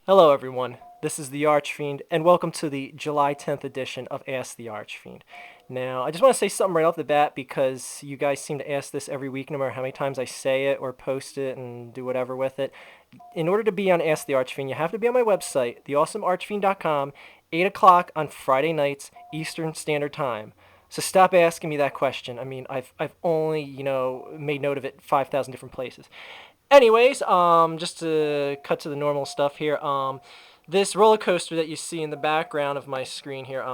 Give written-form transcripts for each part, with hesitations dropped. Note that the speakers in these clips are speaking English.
Hello, everyone. This is the Archfiend, and welcome to the July 10th edition of Ask the Archfiend. Now, I just want to say something right off the bat because you guys seem to ask this every week, no matter how many times I say it or post it and do whatever with it. In order to be on Ask the Archfiend, you have to be on my website, theawesomearchfiend.com, 8 o'clock on Friday nights, Eastern Standard Time. So stop asking me that question. I mean, I've only, made note of it 5,000 different places. Anyways, just to cut to the normal stuff here, this roller coaster that you see in the background of my screen here,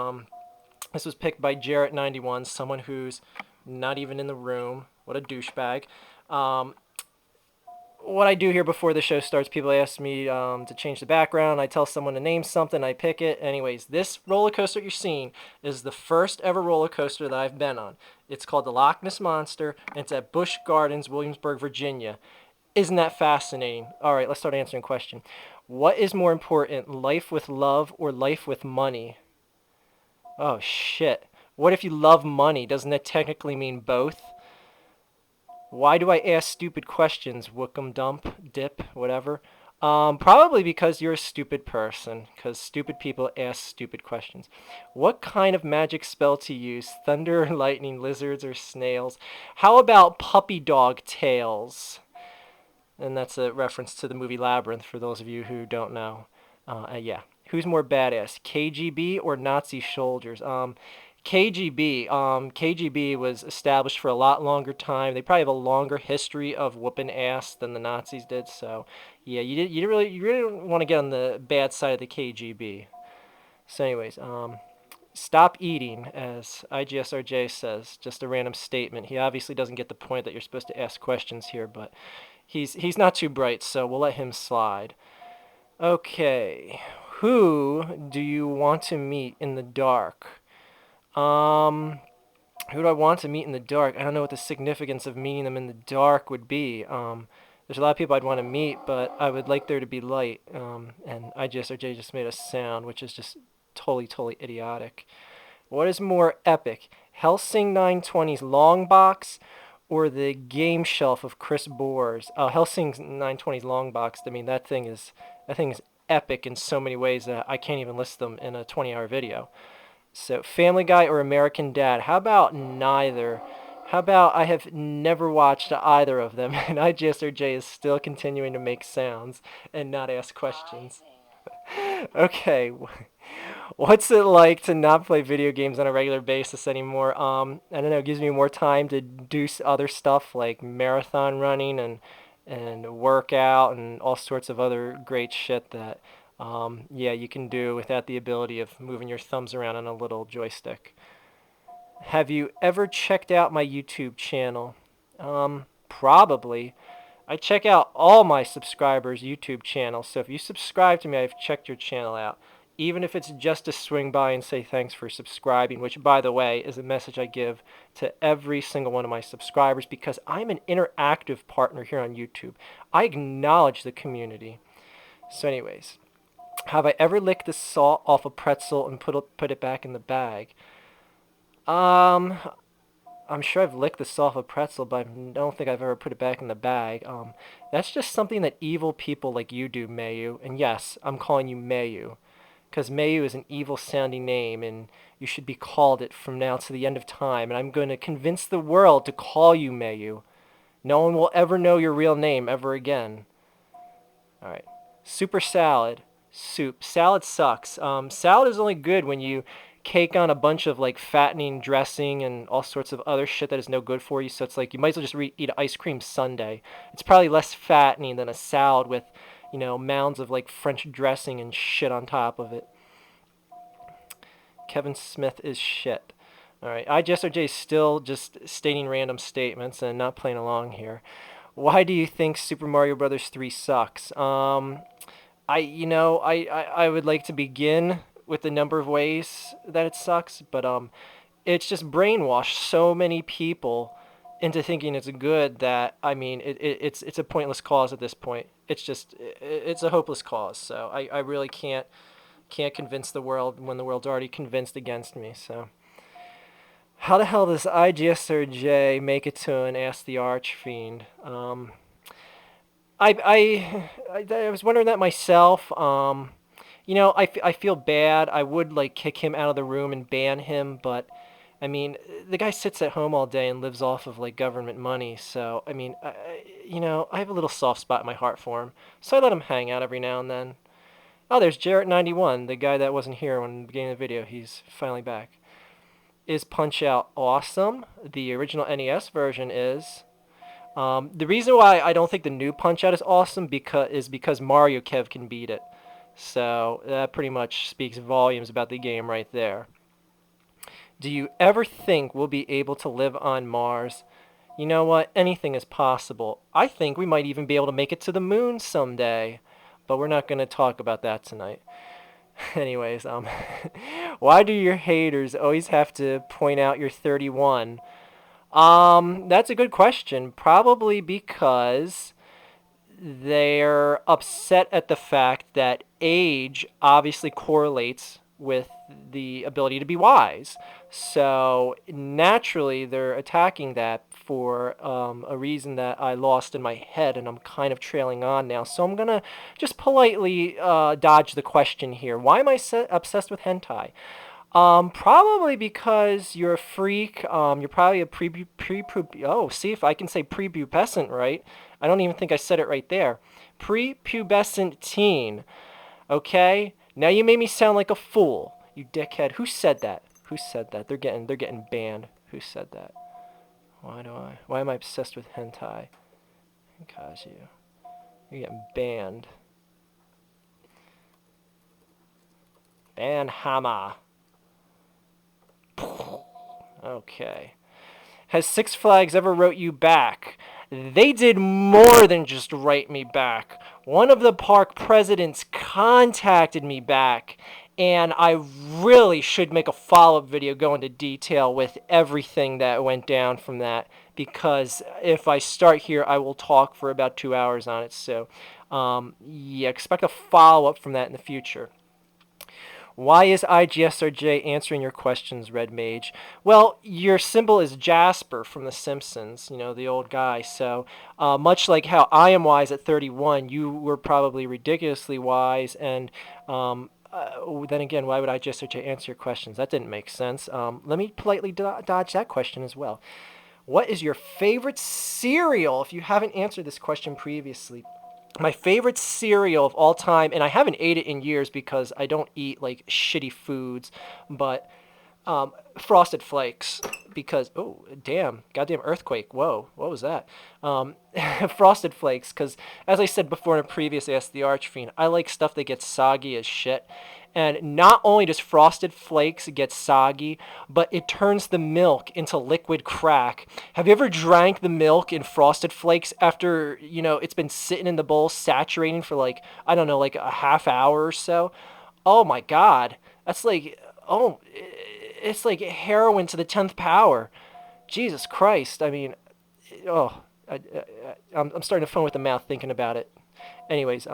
this was picked by Jarrett91, someone who's not even in the room. What a douchebag. Um, what I do here before the show starts, people ask me to change the background. I tell someone to name something, I pick it. Anyways, this roller coaster you're seeing is the first ever roller coaster that I've been on. It's called the Loch Ness Monster, and it's at Busch Gardens, Williamsburg, Virginia. Isn't that fascinating? All right, let's start answering the question. What is more important, life with love or life with money? Oh, shit. What if you love money? Doesn't that technically mean both? Why do I ask stupid questions? Wookum dump, dip, whatever. Probably because you're a stupid person, because stupid people ask stupid questions. What kind of magic spell to use? Thunder, lightning, lizards, or snails? How about puppy dog tails? And that's a reference to the movie Labyrinth for those of you who don't know. Yeah. Who's more badass, KGB or Nazi soldiers? KGB was established for a lot longer time. They probably have a longer history of whooping ass than the Nazis did. So, yeah, you really don't want to get on the bad side of the KGB. So, anyways, stop eating, as IGSRJ says. Just a random statement. He obviously doesn't get the point that you're supposed to ask questions here, but he's not too bright, so we'll let him slide. Okay, who do you want to meet in the dark? Um, who do I want to meet in the dark? I don't know what the significance of meeting them in the dark would be. There's a lot of people I'd want to meet, but I would like there to be light. And IGSRJ just made a sound, which is just totally idiotic. What is more epic, Helsing 920's long box or the game shelf of Chris Bohr's? Helsing's 920's long box. I mean, that thing is epic in so many ways that I can't even list them in a 20-hour video. So, Family Guy or American Dad? How about neither? How about I have never watched either of them, and IGSRJ is still continuing to make sounds and not ask questions? Okay, what's it like to not play video games on a regular basis anymore? I don't know. It gives me more time to do other stuff like marathon running and workout and all sorts of other great shit that yeah, you can do without the ability of moving your thumbs around on a little joystick. Have you ever checked out my YouTube channel? Probably. I check out all my subscribers' YouTube channels, so if you subscribe to me, I've checked your channel out. Even if it's just to swing by and say thanks for subscribing, which, by the way, is a message I give to every single one of my subscribers because I'm an interactive partner here on YouTube. I acknowledge the community. So, anyways, have I ever licked the salt off a pretzel and put it back in the bag? Um, I'm sure I've licked the salt off a pretzel, but I don't think I've ever put it back in the bag. That's just something that evil people like you do, Mayu. And yes, I'm calling you Mayu, because Mayu is an evil sounding name, and you should be called it from now to the end of time. And I'm going to convince the world to call you Mayu. No one will ever know your real name ever again. All right. Super salad. Soup. Salad sucks. Salad is only good when you cake on a bunch of like fattening dressing and all sorts of other shit that is no good for you. So it's like you might as well just eat an ice cream sundae. It's probably less fattening than a salad with, mounds of like French dressing and shit on top of it. Kevin Smith is shit. All right, IGSRJ is still just stating random statements and not playing along here. Why do you think Super Mario Brothers 3 sucks? I would like to begin with the number of ways that it sucks, but it's just brainwashed so many people into thinking it's good that I mean it's a pointless cause at this point. It's a hopeless cause. So I really can't convince the world when the world's already convinced against me. So how the hell does IGSRJ make it to an Ask the Archfiend? I was wondering that myself. I feel bad. I would like kick him out of the room and ban him, but I mean, the guy sits at home all day and lives off of like government money. So I mean, I have a little soft spot in my heart for him. So I let him hang out every now and then. Oh, there's Jarrett91, the guy that wasn't here when the beginning of the video. He's finally back. Is Punch Out awesome? The original NES version is. The reason why I don't think the new Punch Out is awesome because Mario Kev can beat it. So that pretty much speaks volumes about the game right there. Do you ever think we'll be able to live on Mars? You know what? Anything is possible. I think we might even be able to make it to the moon someday. But we're not going to talk about that tonight. Anyways, why do your haters always have to point out you're 31? That's a good question. Probably because they're upset at the fact that age obviously correlates with the ability to be wise. So naturally, they're attacking that for a reason that I lost in my head, and I'm kind of trailing on now. So I'm gonna just politely dodge the question here. Why am I obsessed with hentai? Probably because you're a freak. You're probably a oh, see if I can say prepubescent, right? I don't even think I said it right there. Prepubescent teen. Okay? Now you made me sound like a fool. You dickhead. Who said that? Who said that? They're getting banned. Who said that? Why am I obsessed with hentai? Because you're getting banned. Ban Hama. Okay. Has Six Flags ever wrote you back? They did more than just write me back. One of the park presidents contacted me back, and I really should make a follow-up video going into detail with everything that went down from that, because if I start here, I will talk for about 2 hours on it. So, yeah, expect a follow-up from that in the future. Why is IGSRJ answering your questions, Red Mage? Well, your symbol is Jasper from The Simpsons, the old guy. So, much like how I am wise at 31, you were probably ridiculously wise. And then again, why would IGSRJ answer your questions? That didn't make sense. Let me politely dodge that question as well. What is your favorite cereal? If you haven't answered this question previously, my favorite cereal of all time, and I haven't ate it in years because I don't eat like shitty foods, but Frosted Flakes, because oh damn, goddamn earthquake, whoa, what was that? Frosted Flakes, because as I said before in a previous Ask the Archfiend, I like stuff that gets soggy as shit. And not only does Frosted Flakes get soggy, but it turns the milk into liquid crack. Have you ever drank the milk in Frosted Flakes after, it's been sitting in the bowl saturating for like, I don't know, like a half hour or so? Oh my God. That's like, oh, it's like heroin to the 10th power. Jesus Christ. I mean, oh, I'm starting to foam at the mouth thinking about it. Anyways,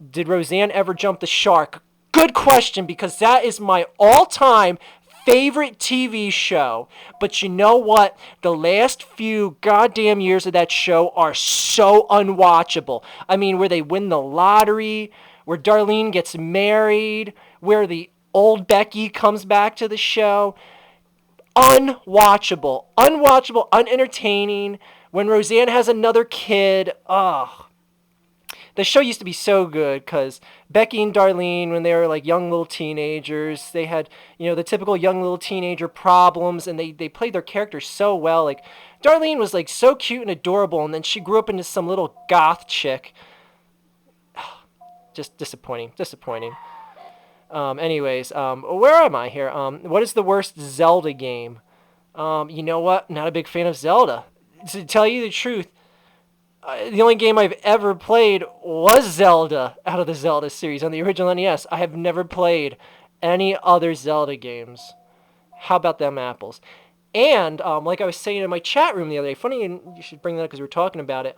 did Roseanne ever jump the shark? Good question, because that is my all-time favorite TV show. But you know what? The last few goddamn years of that show are so unwatchable. I mean, where they win the lottery, where Darlene gets married, where the old Becky comes back to the show. Unwatchable. Unwatchable, unentertaining. When Roseanne has another kid, ugh. The show used to be so good because Becky and Darlene, when they were like young little teenagers, they had, the typical young little teenager problems, and they played their characters so well. Like, Darlene was like so cute and adorable, and then she grew up into some little goth chick. Just disappointing. Anyways, where am I here? What is the worst Zelda game? You know what? Not a big fan of Zelda. To tell you the truth, the only game I've ever played was Zelda out of the Zelda series on the original NES. I have never played any other Zelda games. How about them apples? And like I was saying in my chat room the other day, funny you should bring that up because we were talking about it.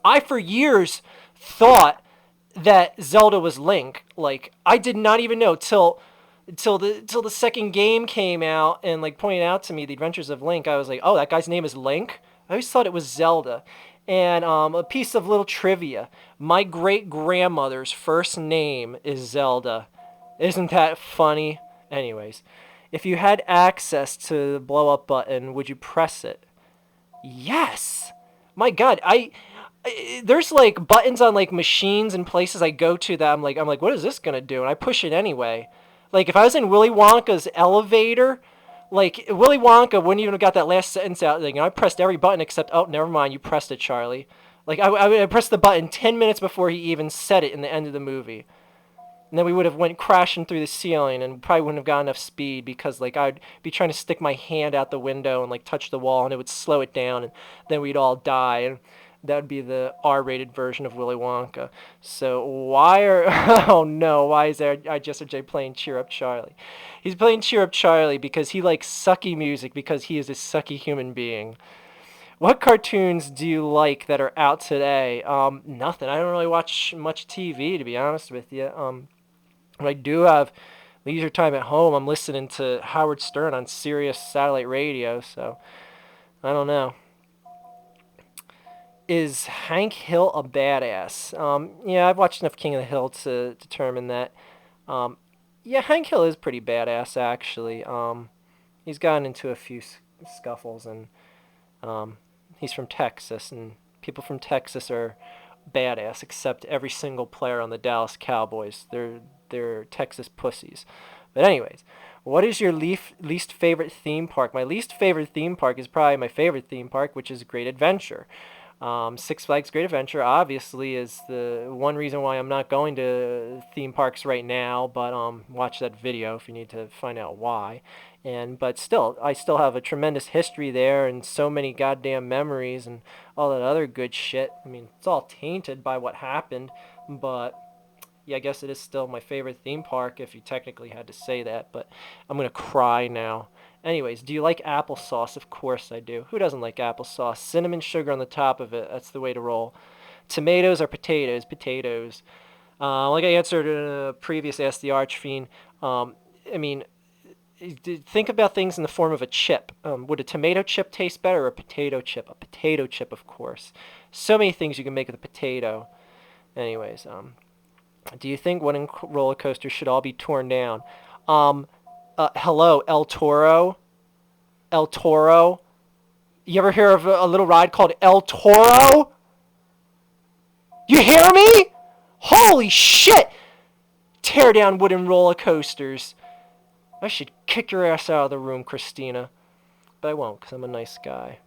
I for years thought that Zelda was Link. Like, I did not even know till the second game came out and like pointed out to me the Adventures of Link. I was like, oh, that guy's name is Link. I always thought it was Zelda. And a piece of little trivia. My great grandmother's first name is Zelda. Isn't that funny? Anyways, if you had access to the blow up button, would you press it? Yes. My God, there's like buttons on like machines and places I go to that I'm like, what is this gonna do? And I push it anyway. Like if I was in Willy Wonka's elevator, like Willy Wonka wouldn't even have got that last sentence out. Like, I pressed every button except, oh, never mind, you pressed it, Charlie. Like I pressed the button 10 minutes before he even said it in the end of the movie. And then we would have went crashing through the ceiling and probably wouldn't have got enough speed because like I'd be trying to stick my hand out the window and like touch the wall and it would slow it down and then we'd all die and that would be the R-rated version of Willy Wonka. So why are oh no, why is there IGSRJ playing Cheer Up Charlie? He's playing Cheer Up Charlie because he likes sucky music because he is a sucky human being. What cartoons do you like that are out today? Nothing. I don't really watch much TV to be honest with you. When I do have leisure time at home, I'm listening to Howard Stern on Sirius satellite radio, so I don't know. Is Hank Hill a badass? Yeah, I've watched enough King of the Hill to determine that. Um, yeah, Hank Hill is pretty badass, actually. He's gotten into a few scuffles, and um, he's from Texas, and people from Texas are badass, except every single player on the Dallas Cowboys. They're Texas pussies. But anyways, what is your least favorite theme park? My least favorite theme park is probably my favorite theme park, which is Great Adventure. Six Flags Great Adventure obviously is the one reason why I'm not going to theme parks right now, but watch that video if you need to find out why. But still, I still have a tremendous history there and so many goddamn memories and all that other good shit. I mean, it's all tainted by what happened, but yeah, I guess it is still my favorite theme park if you technically had to say that, but I'm gonna cry now. Anyways, do you like applesauce? Of course I do. Who doesn't like applesauce? Cinnamon sugar on the top of it. That's the way to roll. Tomatoes or potatoes? Potatoes. Like I answered in a previous Ask the Archfiend, I mean, think about things in the form of a chip. Would a tomato chip taste better or a potato chip? A potato chip, of course. So many things you can make with a potato. Anyways, do you think wooden roller coasters should all be torn down? Hello, El Toro. El Toro. You ever hear of a little ride called El Toro? You hear me? Holy shit! Tear down wooden roller coasters. I should kick your ass out of the room, Christina. But I won't, because I'm a nice guy.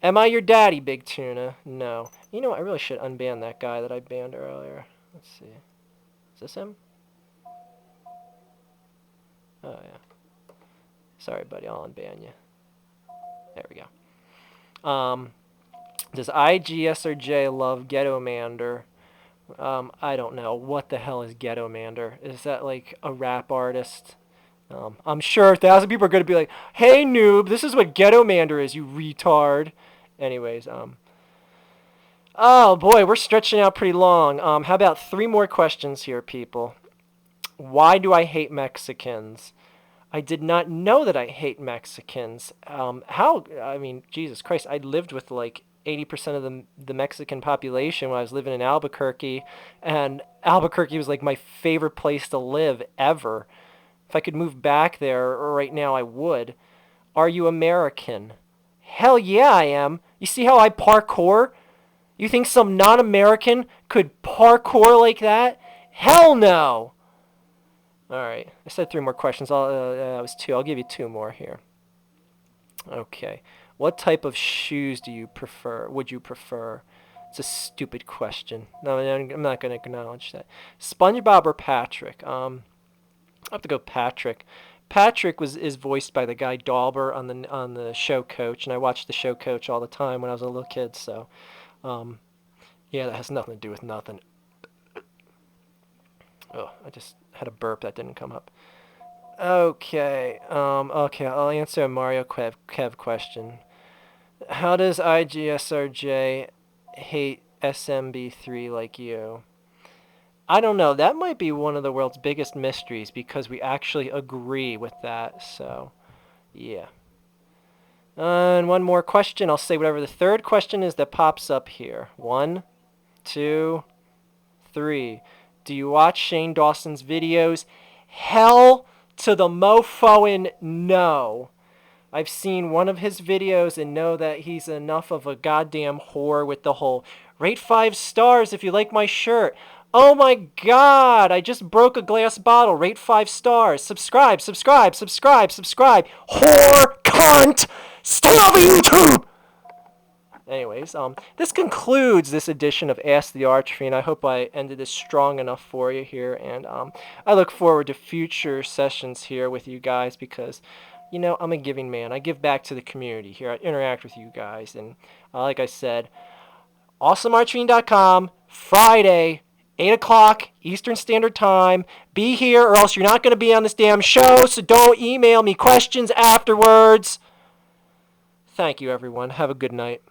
Am I your daddy, Big Tuna? No. You know what? I really should unban that guy that I banned earlier. Let's see. Is this him? Oh, yeah. Sorry, buddy. I'll unban you. There we go. Does IGSRJ love Ghettomander? I don't know. What the hell is Ghettomander? Is that like a rap artist? I'm sure 1,000 people are going to be like, hey, noob, this is what Ghettomander is, you retard. Anyways, oh boy, we're stretching out pretty long. How about 3 more questions here, people? Why do I hate Mexicans? I did not know that I hate Mexicans. How? I mean, Jesus Christ, I lived with like 80% of the Mexican population when I was living in Albuquerque, and Albuquerque was like my favorite place to live ever. If I could move back there right now, I would. Are you American? Hell yeah, I am. You see how I parkour? You think some non-American could parkour like that? Hell no! Alright, I said 3 more questions. That was 2. I'll give you 2 more here. Okay. What type of shoes do you prefer? Would you prefer? It's a stupid question. No, I'm not going to acknowledge that. SpongeBob or Patrick? I have to go Patrick. Patrick is voiced by the guy Dauber on the show Coach, and I watched the show Coach all the time when I was a little kid. So, yeah, that has nothing to do with nothing. Oh, I just had a burp that didn't come up. Okay. Okay, I'll answer a Mario Kev question. How does IGSRJ hate SMB3 like you? I don't know. That might be one of the world's biggest mysteries because we actually agree with that. So, yeah. And one more question. I'll say whatever the third question is that pops up here. 1, 2, 3. Do you watch Shane Dawson's videos? Hell to the mofoing no. I've seen one of his videos and know that he's enough of a goddamn whore with the whole rate 5 stars if you like my shirt. Oh my god, I just broke a glass bottle. Rate 5 stars. Subscribe, subscribe, subscribe, subscribe. Whore, cunt, stay off of YouTube! Anyways, this concludes this edition of Ask the Archfiend. I hope I ended this strong enough for you here, and I look forward to future sessions here with you guys because, you know, I'm a giving man. I give back to the community here. I interact with you guys, and like I said, awesomearchfiend.com, Friday, 8 o'clock Eastern Standard Time. Be here or else you're not going to be on this damn show, so don't email me questions afterwards. Thank you, everyone. Have a good night.